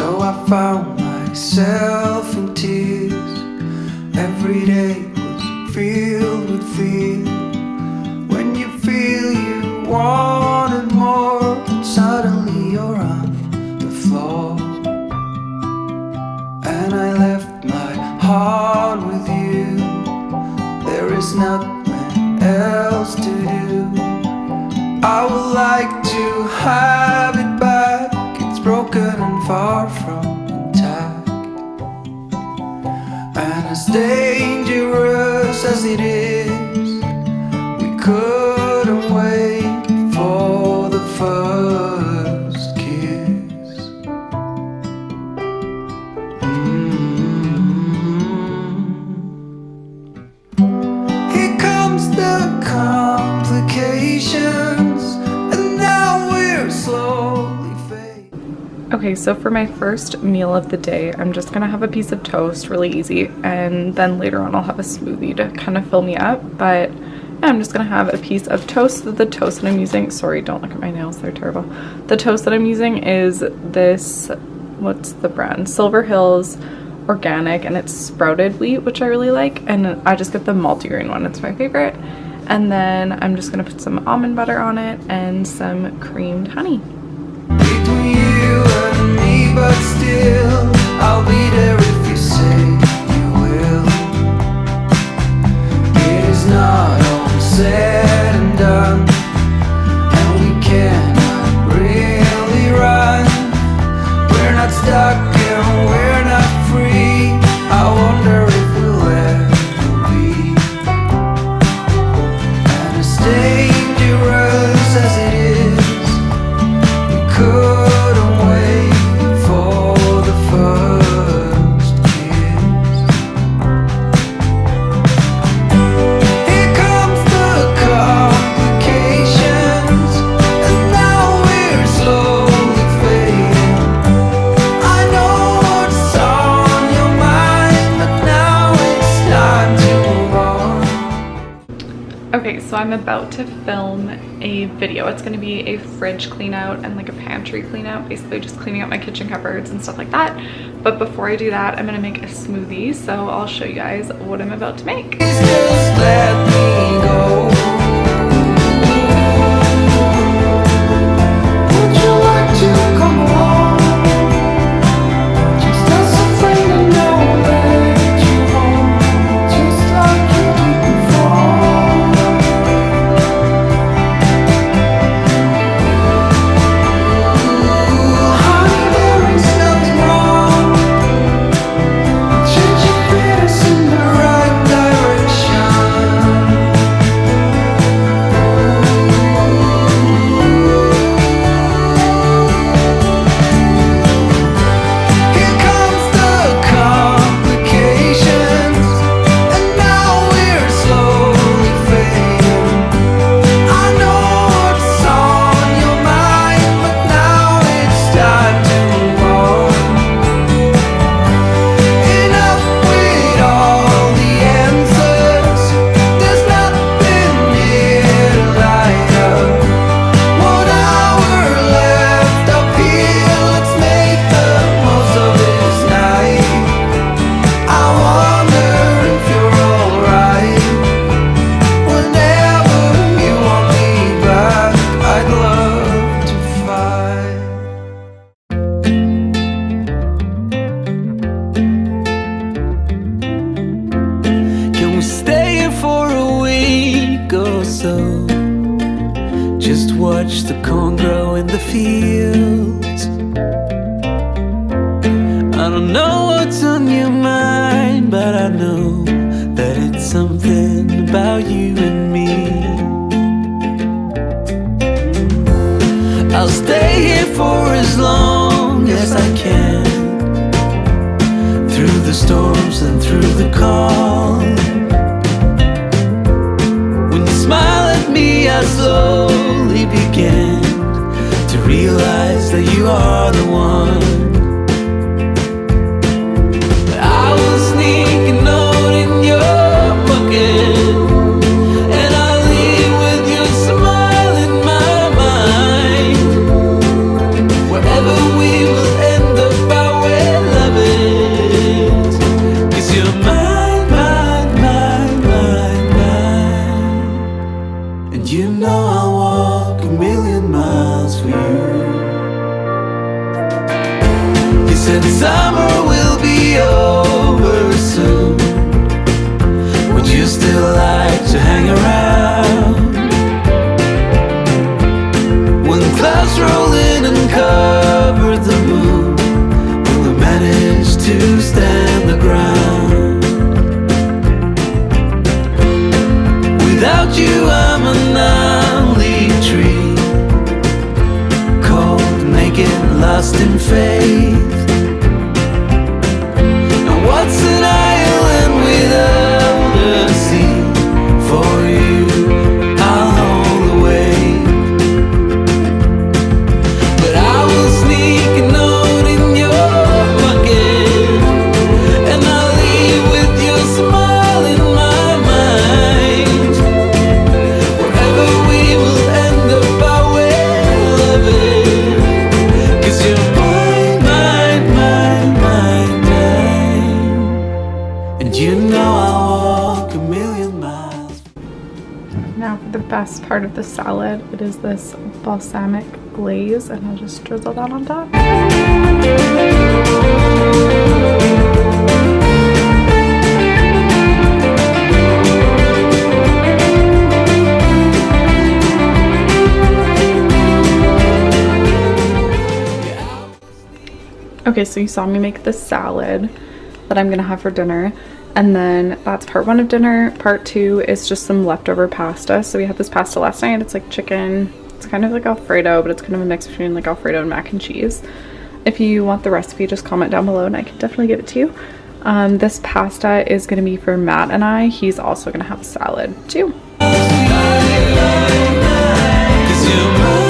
So I found myself in tears. Every day was filled with fear. When you feel you wanted more, and suddenly you're on the floor. And I left my heart with you. There is nothing else to do. I would like to have it back. It's broken and far from intact, and as dangerous as it is, we couldn't wait for the first kiss. Here comes the complications, and now we're slowly fading. Okay, so for my first meal of the day, I'm just gonna have a piece of toast, really easy, and then later on I'll have a smoothie to kind of fill me up. But yeah, I'm just gonna have a piece of toast. The toast that I'm using, sorry, don't look at my nails, they're terrible. The toast that I'm using is this, what's the brand? Silver Hills Organic, and it's sprouted wheat, which I really like, and I just get the multigrain one, it's my favorite. And then I'm just gonna put some almond butter on it and some creamed honey. Between you and me, but still, I'll be there if you say you will. It is not all said and done, and we cannot really run. We're not stuck and we're not free. I wonder if we'll ever be. And as dangerous as it is, we couldn't wait for the first kiss. Here comes the complications, and now we're slowly fading. I know what's on your mind, but now it's time to move on. Okay, so I'm about to film a video. It's going to be a fridge clean out and like a pantry clean out, basically just cleaning out my kitchen cupboards and stuff like that. But before I do that, I'm going to make a smoothie, so I'll show you guys what I'm about to make. Please just let me go. Would you like to come along? Just as a friend, I know that you're home, just like you did before. Honey, there is nothing wrong. Change your pace in the right direction. Here comes the complications, and now we're slowly fading. I know what's on your mind, but now it's time to move on. Enough with all the answers. There's nothing here to light up. 1 hour left up here. Let's make the most of this night. I wonder if you're alright. Whenever you want me back, I'd love to fight. Can we stay here for a week or so? Just watch the corn grow in the fields. I don't know what's on your mind, but I know that it's something about you and me. I'll stay here for as long as I can, through the storms and through the calm. When you smile at me, I slowly began to realize that you are the one. But I will sneak a note in your pocket, and I'll leave with your smile in my mind. Wherever we will end up, I And you know I'll walk a million miles for you. You said summer will be over soon. Would you still like to hang around? When clouds roll in and cover the moon, will we manage to stand the ground? Without you I'm an lonely tree, cold, naked, lost in faith. And what's an island without a sea? For you I'll hold the weight. But I will sneak a note in your pocket, and I'll leave with your smile in my mind. Wherever we will end up I will love it, 'cause you're mine, mine, mine, mine, mine. And you know I'll walk a million miles. Now for the best part of the salad, it is this balsamic glaze, and I'll just drizzle that on top. Okay, so you saw me make the salad that I'm gonna have for dinner, and then that's part one of dinner. Part two is just some leftover pasta. So we had this pasta last night. It's like chicken. It's kind of like Alfredo, but it's kind of a mix between like Alfredo and mac and cheese. If you want the recipe, just comment down below and I can definitely give it to you. This pasta is gonna be for Matt and I. He's also gonna have a salad too. 'Cause you're mine.